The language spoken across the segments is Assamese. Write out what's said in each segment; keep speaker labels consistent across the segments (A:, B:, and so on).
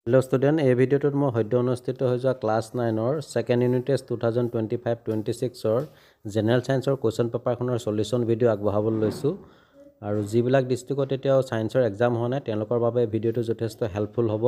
A: Hello student, এই ভিডিওটোত মই সদ্য অনুষ্ঠিত হৈ যোৱা ক্লাছ 9ৰ সেকেন্ড ইউনিট টেষ্ট 2025-26 ৰ জেনাৰেল সায়েন্সৰ কোৱেশ্চন পেপাৰখনৰ সলিউশন ভিডিও আগবঢ়াবলৈ লৈছো আৰু যিবিলাক ডিস্ট্ৰিক্টত এতিয়াও সায়েন্সৰ এক্সাম হোৱা নাই তেওঁলোকৰ বাবে ভিডিওটো যথেষ্ট হেল্পফুল হ'ব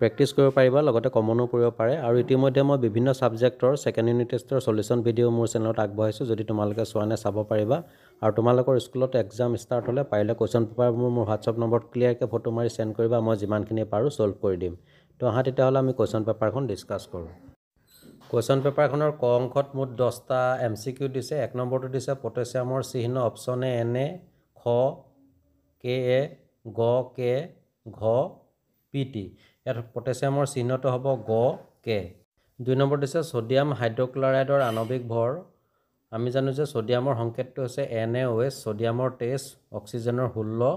A: প্ৰেক্টিছ কৰিব পাৰিবা লগতে কমনো কৰিব পাৰে আৰু ইতিমধ্যে মই বিভিন্ন সাবজেক্টৰ সেকেন্ড ইউনিট টেষ্টৰ সলিউশন ভিডিও মোৰ চেনেলত আগবঢ়াইছো যদি তোমালোকে চোৱানে চাব পাৰিবা আৰু তোমালোকৰ স্কুলত এক্সাম ষ্টাৰ্ট হ'লে পাৰিলে কোৱেশ্চন পেপাৰবোৰ মোৰ WhatsApp নম্বৰত ক্লিয়াৰকৈ ফটো মাৰি সেন্ড কৰিবা মই যিমানখিনি পাৰো সলভ কৰি দিম তো আহা তেতিয়াহ'লে আমি কোৱেশ্চন পেপাৰখন ডিসকাস কৰোঁ কোৱেশ্চন পেপাৰখনৰ ক অংকত মুঠ 10টা MCQ দিছে এক নম্বৰটো দিছে পটাছিয়ামৰ চিহ্ন অপচন এ Na খ Ka গ কে ঘ Pt ইয়াত পটাছিয়ামৰ চিহ্নটো হ'ব গ কে দুই নম্বৰ দিছে সোডিয়াম হাইড্ৰক্লৰাইডৰ আণৱিক ভৰ আমি জানো যে সোডিয়ামৰ সংকেতটো হৈছে NaOH সোডিয়ামৰ 23 অক্সিজেনৰ 16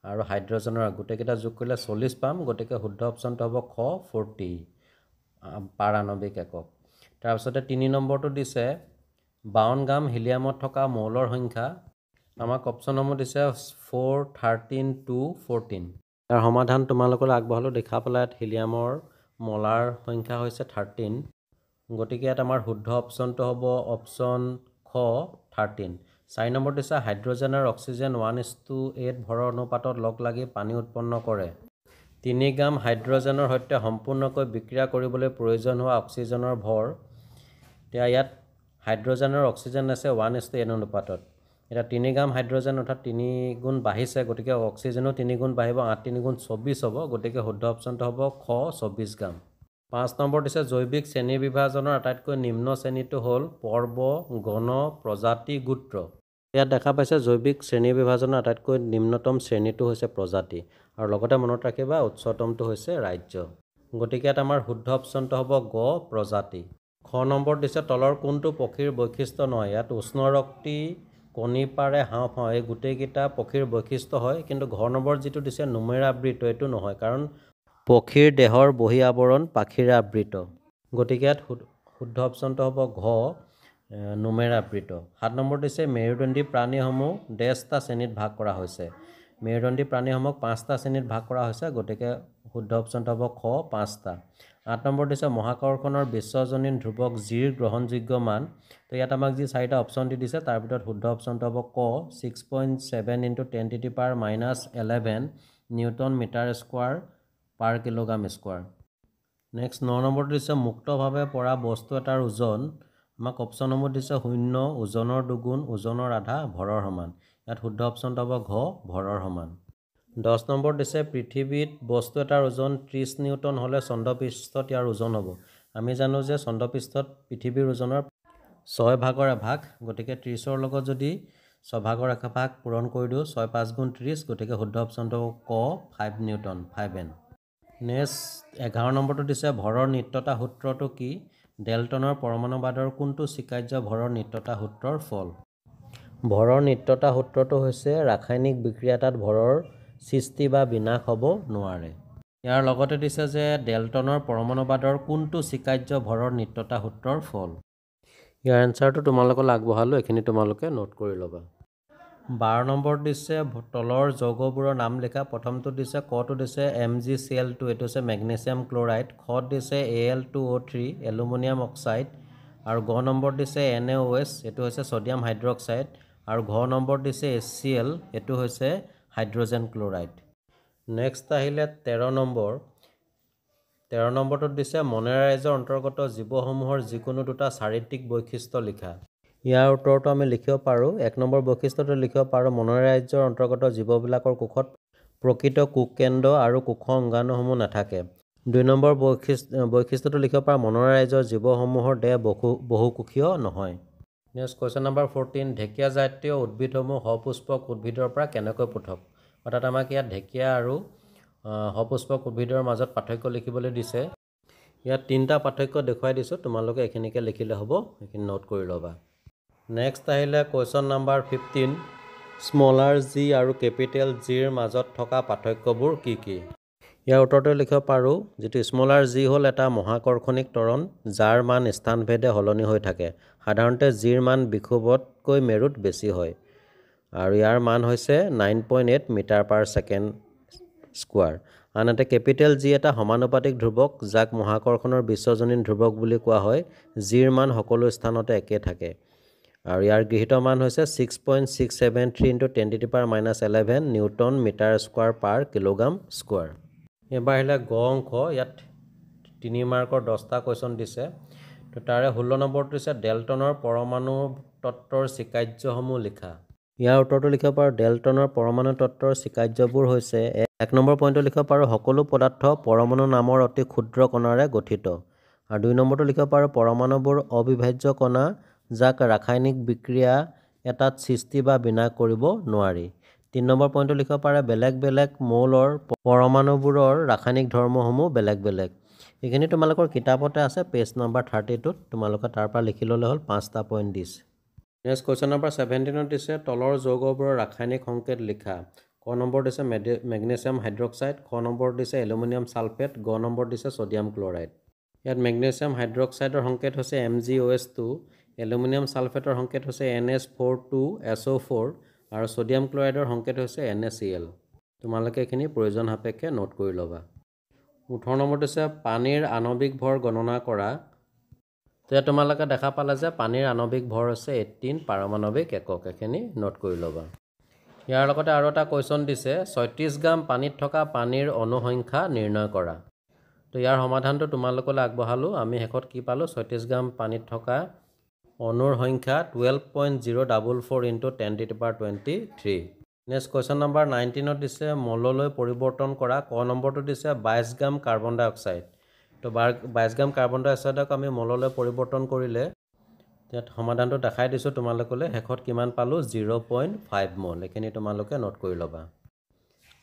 A: আৰু হাইড্ৰজেনৰ গোটেইকেইটা যোগ কৰিলে 40 পাম গতিকে শুদ্ধ অপচনটো হ'ব খ 40 পাৰমাণৱিক একক তাৰ পিছতে 3 নম্বৰটো দিছে 52 গ্ৰাম হিলিয়ামত থকা মৌলৰ সংখ্যা আমাক অপচনসমূহ দিছে 4 13 2 14 তাৰ সমাধান তোমালোকৰ আগবঢ়ালো দেখা পেলাই হিলিয়ামৰ মলাৰ সংখ্যা হৈছে 13 গতিকে ইয়াত আমাৰ শুদ্ধ অপচনটো হ'ব অপচন খ 13 4 নম্বৰ দিছে হাইড্ৰজেন আৰু অক্সিজেন 1:8 ভৰৰ অনুপাতত লগ লাগি পানী উৎপন্ন কৰে 3 গ্ৰাম হাইড্ৰজেনৰ সৈতে সম্পূৰ্ণকৈ বিক্ৰিয়া কৰিবলৈ প্ৰয়োজন হোৱা অক্সিজেনৰ ভৰ এতিয়া ইয়াত হাইড্ৰজেন আৰু অক্সিজেন আছে 1:8 অনুপাতত এটা 3 গ্ৰাম হাইড্ৰজেন অৰ্থাৎ 3 গুণ বাঢ়িছে গতিকে অক্সিজেনও 3 গুণ বাঢ়িব 8 3 গুণ 24 হ'ব গতিকে শুদ্ধ অপচনটো হ'ব খ 24 গ্ৰাম 5 নম্বৰ দিছে জৈৱিক শ্ৰেণী বিভাজনৰ আটাইতকৈ নিম্ন শ্ৰেণীটো হ'ল পৰ্ব গণ প্ৰজাতি গোত্ৰ ইয়াত দেখা পাইছে জৈৱিক শ্ৰেণী বিভাজনৰ আটাইতকৈ নিম্নতম শ্ৰেণীটো হৈছে প্ৰজাতি আৰু লগতে মনত ৰাখিবা উচ্চতমটো হৈছে ৰাজ্য গতিকে ইয়াত আমাৰ শুদ্ধ অপচনটো হ'ব গ প্ৰজাতি খ নম্বৰ দিছে তলৰ কোনটো পক্ষীৰ বৈশিষ্ট্য নহয় ইয়াত উষ্ণৰক্তি কণী পাৰে হাঁওফাঁও এই গোটেইকেইটা পক্ষীৰ বৈশিষ্ট্য হয় কিন্তু ঘৰ নম্বৰ যিটো দিছে নুমেৰে আবৃত এইটো নহয় কাৰণ পক্ষীৰ দেহৰ বহি আৱৰণ পাখিৰে আবৃত গতিকে ইয়াত শুদ্ধ অপচনটো হ'ব ঘ নুমেৰে আবৃত 7 নম্বৰ দিছে মেৰুদণ্ডী প্ৰাণীসমূহ ডেছটা শ্ৰেণীত ভাগ কৰা হৈছে মেৰুদণ্ডী প্ৰাণীসমূহক 5টা শ্ৰেণীত ভাগ কৰা হৈছে গতিকে শুদ্ধ অপচনটো হ'ব খ 5টা 8 নম্বৰ দিছে মহাকৰ্ষণৰ বিশ্বজনীন ধ্ৰুৱক জিৰ গ্ৰহণযোগ্য মান তো ইয়াত আমাক যি 4টা অপচন দিছে তাৰ ভিতৰত শুদ্ধ অপচনটো হ'ব ক 6.7 × 10⁻11 নিউটন মিটাৰ স্কয়াৰ পাৰ কিলোগ্ৰাম স্কয়াৰ নেক্সট 9 নম্বৰটো দিছে মুক্তভাৱে পৰা বস্তু এটাৰ ওজন আমাক অপচনসমূহ দিছে 0 ওজনৰ দুগুণ ওজনৰ আধা ভৰৰ সমান ইয়াত শুদ্ধ অপচনটো হ'ব ঘ ভৰৰ সমান 10 নম্বৰ দিছে পৃথিৱীত বস্তু এটাৰ ওজন 30 নিউটন হ'লে চন্দ্ৰপৃষ্ঠত ইয়াৰ ওজন হ'ব আমি জানো যে চন্দ্ৰপৃষ্ঠত পৃথিৱীৰ ওজনৰ 6 ভাগৰ এভাগ গতিকে 30ৰ লগত যদি 6 ভাগৰ এভাগ পূৰণ কৰি দিও 6 5 গুণ 30 গতিকে শুদ্ধ অপচনটো ক 5 নিউটন 5n নেক্সট 11 নম্বৰটো দিছে ভৰৰ নিত্যতা সূত্ৰটো কি ডেল্টনৰ পৰমাণুবাদৰ কোনটো স্বীকাৰ্য ভৰৰ নিত্যতা সূত্ৰৰ ফল ভৰৰ নিত্যতা সূত্ৰটো হৈছে ৰাসায়নিক বিক্ৰিয়া এটাত ভৰৰ সৃষ্টি বা বিনাশ হ'ব নোৱাৰে ইয়াৰ লগতে দিছে যে ডেল্টনৰ পৰমাণুবাদৰ কোনটো স্বীকাৰ্য ভৰৰ নিত্যতা সূত্ৰৰ ফল ইয়াৰ এনসাৰটো তোমালোকক আগবঢ়ালো এখিনি তোমালোকে নোট কৰি ল'বা 12 নম্বৰ দিছে তলৰ যৌগবোৰৰ নাম লিখা প্ৰথমটো দিছে কটো দিছে MgCl2 এটো হৈছে মেগনেছিয়াম ক্লোৰাইড খ দিছে Al2O3 এলুমিনিয়াম অক্সাইড আৰু গ নম্বৰ দিছে NaOH এটো হৈছে সোডিয়াম হাইড্ৰক্সাইড আৰু ঘ নম্বৰ দিছে HCl এটো হৈছে হাইড্ৰজেন ক্লোৰাইড নেক্সট আহিলে 13 নম্বৰটো দিছে মনোৰাইজৰ অন্তৰ্গত জীৱসমূহৰ যিকোনো দুটা চাৰিত্ৰিক বৈশিষ্ট্য লিখা ইয়াৰ উত্তৰটো আমি লিখিব পাৰো এক নম্বৰ বৈশিষ্ট্যটো লিখিব পাৰো মনোৰাইজৰ অন্তৰ্গত জীৱবিলাকৰ কোষত প্ৰকৃত কোষকেন্দ্ৰ আৰু কোষ অংগাণুসমূহ নাথাকে দুই নম্বৰ বৈশিষ্ট্যটো লিখিব পাৰো মনোৰাইজৰ জীৱসমূহৰ দেহ বহুকোষীয় নহয় নেক্সট কোৱেশ্চন নম্বৰ 14 ঢেকিয়া জাতীয় উদ্ভিদসমূহ সপুষ্পক উদ্ভিদৰ পৰা কেনেকৈ পৃথক অৰ্থাৎ আমাক ইয়াত ঢেকিয়া আৰু সপুষ্পক উদ্ভিদৰ মাজত পাৰ্থক্য লিখিবলৈ দিছে ইয়াত তিনটা পাৰ্থক্য দেখুৱাই দিছো তোমালোকে এখিনিকে লিখিলে হ'ব এখিনি নোট কৰি ল'বা নেক্সট আহিলে কোৱেশ্চন নম্বৰ 15 স্মলাৰ জি আৰু কেপিটেল জিৰ মাজত থকা পাৰ্থক্যবোৰ কি কি ইয়াৰ উত্তৰটো লিখিব পাৰো যেটো স্মলাৰ জি হ'ল এটা মহাকৰ্ষণিক ত্বৰণ যাৰ মান স্থানভেদে হলনি হৈ থাকে সাধাৰণতে জিৰ মান বিক্ষোভতকৈ মেৰুত বেছি হয় আৰু ইয়াৰ মান হৈছে 9.8 মিটাৰ পাৰ সেকেন্ড স্কয়াৰ আনহাতে কেপিটেল জি এটা সমানুপাতিক ধ্ৰুৱক যাক মহাকৰ্ষণৰ বিশ্বজনীন ধ্ৰুৱক বুলি কোৱা হয় জিৰ মান সকলো স্থানতে একে থাকে আৰু ইয়াৰ গৃহীত মান হৈছে 6.673 × 10⁻11 নিউটন মিটাৰ স্কোৱাৰ পাৰ কিলোগ্ৰাম স্কোৱাৰ। এবাৰ আহিলে গ অংক, ইয়াত 3 মাৰ্কৰ 10টা কুৱেশ্যন দিছে। তো তাৰে 16 নম্বৰটো দিছে ডেল্টনৰ পৰমাণু তত্ত্বৰ স্বীকাৰ্যসমূহ লিখা। ইয়াৰ উত্তৰটো লিখিব পাৰোঁ ডেল্টনৰ পৰমাণু তত্ত্বৰ স্বীকাৰ্যবোৰ হৈছে 1 নম্বৰ পইণ্টটো লিখিব পাৰোঁ সকলো পদাৰ্থ পৰমাণু নামৰ অতি ক্ষুদ্ৰ কণাৰে গঠিত আৰু 2 নম্বৰটো লিখিব পাৰোঁ পৰমাণুবোৰ অবিভাজ্য কণা যাক ৰাসায়নিক বিক্ৰিয়া এটাত সৃষ্টি বা বিনাশ কৰিব নোৱাৰি। 3 নম্বৰ পইণ্টটো লিখিব পাৰে বেলেগ বেলেগ মৌলৰ পৰমাণুবোৰৰ ৰাসায়নিক ধৰ্মসমূহ বেলেগ বেলেগ। এইখিনি তোমালোকৰ কিতাপতে আছে পেজ নম্বৰ 32ত, তোমালোকে তাৰ পৰা লিখি ল'লে হ'ল 5টা পইণ্ট দিছে। নেক্সট কুৱেশ্যন নম্বৰ 17ত দিছে তলৰ যৌগবোৰৰ ৰাসায়নিক সংকেত লিখা। ক নম্বৰ দিছে মেগনেছিয়াম হাইড্ৰক্সাইড, খ নম্বৰ দিছে এলুমিনিয়াম সালফেট, গ নম্বৰ দিছে ছডিয়াম ক্লৰাইড। ইয়াত মেগনেছিয়াম হাইড্ৰক্সাইডৰ সংকেত হৈছে MgOH2, এলুমিনিয়াম সালফেটৰ সংকেত হৈছে NH42SO4 আৰু ছডিয়াম ক্লৰাইডৰ সংকেত হৈছে NaCl। তোমালোকে এইখিনি প্ৰয়োজন সাপেক্ষে নোট কৰি ল'বা। 18 নম্বৰ দিছে পানীৰ আণৱিক ভৰ গণনা কৰা। তেতিয়া তোমালোকে দেখা পালে যে পানীৰ আণৱিক ভৰ হৈছে 18 পাৰমাণৱিক একক, এইখিনি নোট কৰি ল'বা। ইয়াৰ লগতে আৰু এটা কুৱেশ্যন দিছে 36 গ্ৰাম পানীত থকা পানীৰ অনুসংখ্যা নিৰ্ণয় কৰা। তো ইয়াৰ সমাধানটো তোমালোকলৈ আগবঢ়ালোঁ। আমি শেষত কি পালোঁ 36 গ্ৰাম পানীত থকা অনুৰ সংখ্যা 12.044 × 10⁻23। নেক্সট কুৱেশ্যন নম্বৰ 19ত দিছে মললৈ পৰিৱৰ্তন কৰা। ক নম্বৰটো দিছে 22 গ্ৰাম কাৰ্বন ডাই অক্সাইড। তো 22 গ্ৰাম কাৰ্বন ডাই অক্সাইডক আমি মললৈ পৰিৱৰ্তন কৰিলে ইয়াত সমাধানটো দেখাই দিছোঁ তোমালোকলৈ। শেষত কিমান পালোঁ 0.5 মল, এইখিনি তোমালোকে নোট কৰি ল'বা।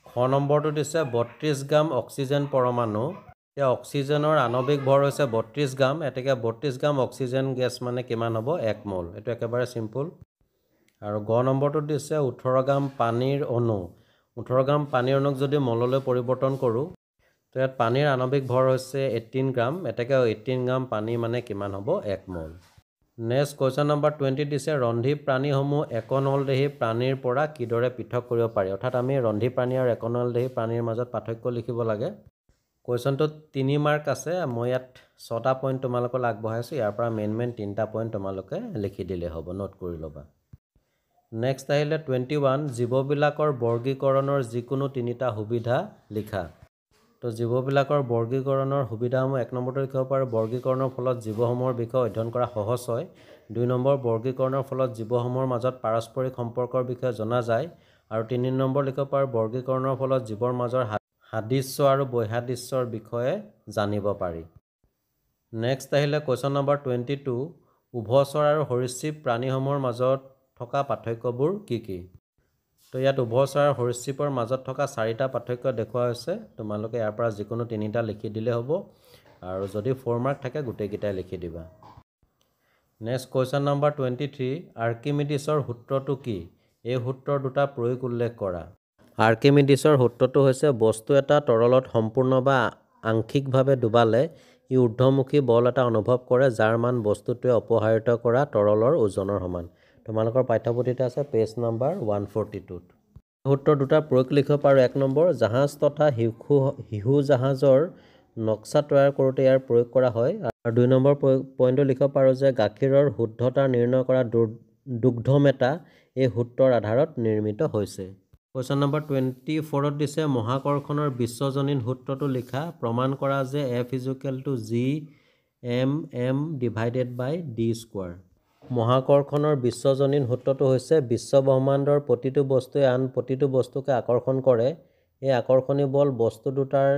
A: খ নম্বৰটো দিছে 32 গ্ৰাম অক্সিজেন পৰমাণু। এতিয়া অক্সিজেনৰ আণৱিক ভৰ হৈছে 32 গ্ৰাম, এতেকে 32 গ্ৰাম অক্সিজেন গেছ মানে কিমান হ'ব 1 মল, এইটো একেবাৰে চিম্পুল। আৰু গ নম্বৰটো দিছে 18 গ্ৰাম পানীৰ অণু। 18 গ্ৰাম পানীৰ অণুক যদি মললৈ পৰিৱৰ্তন কৰোঁ তো ইয়াত পানীৰ আণৱিক ভৰ হৈছে 18 গ্ৰাম, এতেকে 18 গ্ৰাম পানী মানে কিমান হ'ব 1 মল। নেক্সট কুৱেশ্যন নম্বৰ 20 দিছে ৰন্ধি প্ৰাণীসমূহ একনলদেহী প্ৰাণীৰ পৰা কিদৰে পৃথক কৰিব পাৰি। অৰ্থাৎ আমি ৰন্ধি প্ৰাণী আৰু একনলদেহী প্ৰাণীৰ মাজত পাৰ্থক্য লিখিব লাগে। কুৱেশ্যনটোত 3 মাৰ্ক আছে, মই ইয়াত 6টা পইণ্ট তোমালোকক আগবঢ়াইছোঁ। ইয়াৰ পৰা মেইন 3টা পইণ্ট তোমালোকে লিখি দিলে হ'ব, নোট কৰি ল'বা। নেক্সট আহিলে 21 জীৱবিলাকৰ বৰ্গীকৰণৰ যিকোনো 3টা সুবিধা লিখা। তো জীৱবিলাকৰ বৰ্গীকৰণৰ সুবিধাসমূহ 1 নম্বৰটো লিখিব পাৰোঁ বৰ্গীকৰণৰ ফলত জীৱসমূহৰ বিষয়ে অধ্যয়ন কৰা সহজ হয়। 2 নম্বৰ বৰ্গীকৰণৰ ফলত জীৱসমূহৰ মাজত পাৰস্পৰিক সম্পৰ্কৰ বিষয়ে জনা যায়। আৰু 3 নম্বৰ লিখিব পাৰোঁ বৰ্গীকৰণৰ ফলত জীৱৰ মাজৰ সাদৃশ্য আৰু বৈসাদৃশ্যৰ বিষয়ে জানিব পাৰি। নেক্সট আহিলে কুৱেশ্যন নম্বৰ 22 উভচৰ আৰু সৰীসৃপ প্ৰাণীসমূহৰ মাজত থকা পাৰ্থক্যবোৰ কি কি। তো ইয়াত উভচৰ আৰু সৰীসৃপৰ মাজত থকা 4টা পাৰ্থক্য দেখুওৱা হৈছে। তোমালোকে ইয়াৰ পৰা যিকোনো 3টা লিখি দিলে হ'ব, আৰু যদি 4 মাৰ্ক থাকে গোটেইকেইটাই লিখি দিবা। নেক্সট কুৱেশ্যন নম্বৰ 23 আৰ্কিমিডিছৰ সূত্ৰটো কি। এই সূত্ৰৰ 2টা প্ৰয়োগ উল্লেখ কৰা। আৰ্কিমিডিছৰ সূত্ৰটো হৈছে বস্তু এটা তৰলত সম্পূৰ্ণ বা আংশিকভাৱে ডুবালে ই ঊৰ্ধ্বমুখী বল এটা অনুভৱ কৰে যাৰ মান বস্তুটোৱে অপসাৰিত কৰা তৰলৰ ওজনৰ সমান। তোমালোকৰ পাঠ্যপুথিতে আছে পেজ নম্বৰ 142ত। সূত্ৰৰ 2টা প্ৰয়োগ লিখিব পাৰোঁ। 1 নম্বৰ জাহাজ তথা শিশু জাহাজৰ নক্সা তৈয়াৰ কৰোঁতে ইয়াৰ প্ৰয়োগ কৰা হয়। আৰু 2 নম্বৰ পইণ্টটো লিখিব পাৰোঁ যে গাখীৰৰ শুদ্ধতা নিৰ্ণয় কৰা দুগ্ধমেটা এই সূত্ৰৰ আধাৰত নিৰ্মিত হৈছে। কুৱেশ্যন নম্বৰ 24ত দিছে মহাকৰ্ষণৰ বিশ্বজনীন সূত্ৰটো লিখা। প্ৰমাণ কৰা যে F = G(m)m/d²। মহাকৰ্ষণৰ বিশ্বজনীন সূত্ৰটো হৈছে বিশ্বব্ৰহ্মাণ্ডৰ প্ৰতিটো বস্তুৱে আন প্ৰতিটো বস্তুকে আকৰ্ষণ কৰে। এই আকৰ্ষণী বল বস্তু দুটাৰ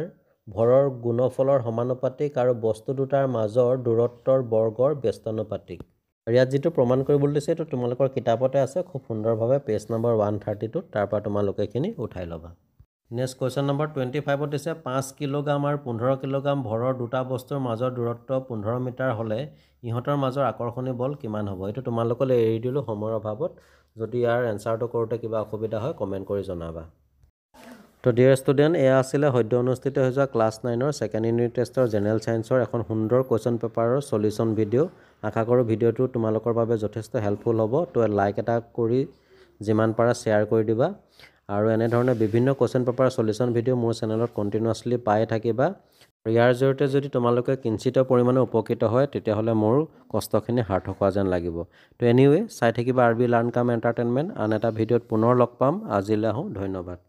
A: ভৰৰ গুণফলৰ সমানুপাতিক আৰু বস্তু দুটাৰ মাজৰ দূৰত্বৰ বৰ্গৰ ব্যস্তানুপাতিক। আৰু ইয়াত যিটো প্ৰমাণ কৰিবলৈ দিছে এইটো তোমালোকৰ কিতাপতে আছে খুব সুন্দৰভাৱে পেজ নম্বৰ 132ত, তাৰ পৰা তোমালোকে এইখিনি উঠাই ল'বা। নেক্সট কুৱেশ্যন নম্বৰ 25ত দিছে 5 কিলোগ্ৰাম আৰু 15 কিলোগ্ৰাম ভৰৰ 2টা বস্তুৰ মাজৰ দূৰত্ব 15 মিটাৰ হ'লে ইহঁতৰ মাজৰ আকৰ্ষণী বল কিমান হ'ব। এইটো তোমালোকলৈ এৰি দিলোঁ সময়ৰ অভাৱত। যদি ইয়াৰ এনচাৰটো কৰোঁতে কিবা অসুবিধা হয় কমেণ্ট কৰি জনাবা। তো ডিয়াৰ ষ্টুডেণ্ট, এয়া আছিলে সদ্য অনুষ্ঠিত হৈ যোৱা ক্লাছ 9ৰ ছেকেণ্ড ইউনিট টেষ্টৰ জেনেৰেল ছায়েন্সৰ এখন সুন্দৰ কুৱেশ্যন পেপাৰৰ সলিউশ্যন ভিডিঅ'। আশা কৰোঁ ভিডিঅ'টো তোমালোকৰ বাবে যথেষ্ট হেল্পফুল হ'ব। তো লাইক এটা কৰি যিমান পাৰা শ্বেয়াৰ কৰি দিবা। আৰু এনেধৰণে বিভিন্ন কোৱেশ্চন পেপাৰ সলিউশন ভিডিও মোৰ চেনেলত কন্টিনিউয়াছলি পাই থাকিবা ইয়াৰ জৰিয়তে যদি তোমালোকে কিঞ্চিত পৰিমাণে উপকৃত হয় তেতিয়াহ'লে মোৰ কষ্টখিনি সাৰ্থক হোৱা যেন লাগিব তো এনিৱে চাই থাকিবা আৰবি লাৰ্ণ কাম এণ্টাৰটেইনমেণ্ট আন এটা ভিডিঅ'ত পুনৰ লগ পাম আজিলৈ আহোঁ ধন্যবাদ